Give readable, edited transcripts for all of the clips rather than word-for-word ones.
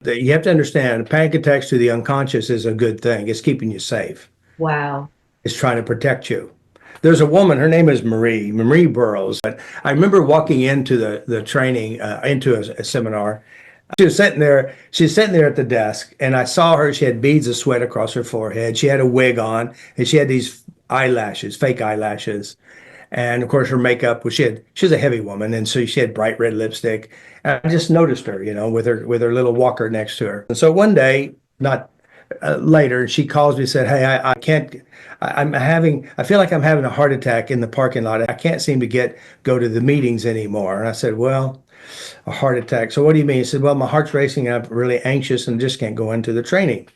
You have to understand, panic attacks to the unconscious is a good thing. It's keeping you safe. Wow. It's trying to protect you. There's a woman, her name is Marie Burrows. But I remember walking into the training, into a seminar. She was sitting there at the desk, and I saw her. She had beads of sweat across her forehead. She had a wig on, and she had these eyelashes, fake eyelashes. And of course, her makeup was she was a heavy woman, and so she had bright red lipstick. And I just noticed her, with her little walker next to her. And so one day, not later, she calls me and said, "Hey, I can't. I feel like I'm having a heart attack in the parking lot. I can't seem to go to the meetings anymore." And I said, "Well, a heart attack. So what do you mean?" He said, "Well, my heart's racing and I'm really anxious and just can't go into the training."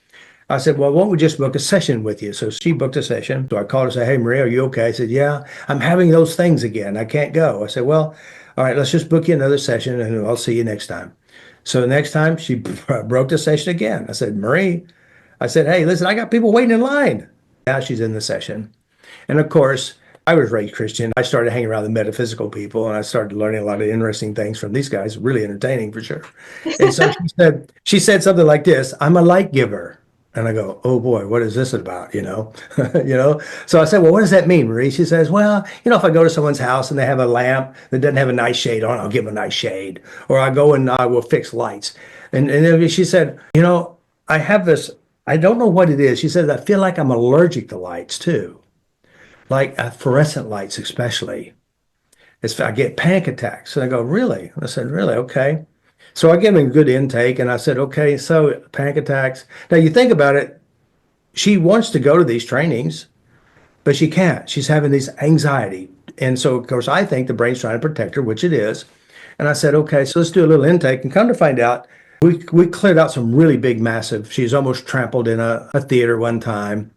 I said, "Well, why don't we just book a session with you?" So she booked a session. So I called her and said, "Hey, Maria, are you okay?" I said, "Yeah, I'm having those things again. I can't go." I said, "Well, all right, let's just book you another session and I'll see you next time." So next time she broke the session again. I said, "Marie," I said, "Hey, listen, I got people waiting in line." Now she's in the session. And of course, I was raised Christian. I started hanging around the metaphysical people and I started learning a lot of interesting things from these guys. Really entertaining for sure. And so she said something like this, "I'm a light giver." And I go, "Oh boy, what is this about?" You know. So I said, "Well, what does that mean, Marie?" She says, "Well, if I go to someone's house and they have a lamp that doesn't have a nice shade on, I'll give them a nice shade. Or I go and I will fix lights." And then she said, "I have this, I don't know what it is." She says, "I feel like I'm allergic to lights too, like fluorescent lights especially. I get panic attacks." And I go, "Really?" I said, "Really? Okay." So I gave him a good intake and I said, "Okay, so panic attacks." Now you think about it, she wants to go to these trainings, but she can't. She's having this anxiety. And so, of course, I think the brain's trying to protect her, which it is. And I said, "Okay, so let's do a little intake." And come to find out, we cleared out some really big, massive. She's almost trampled in a theater one time.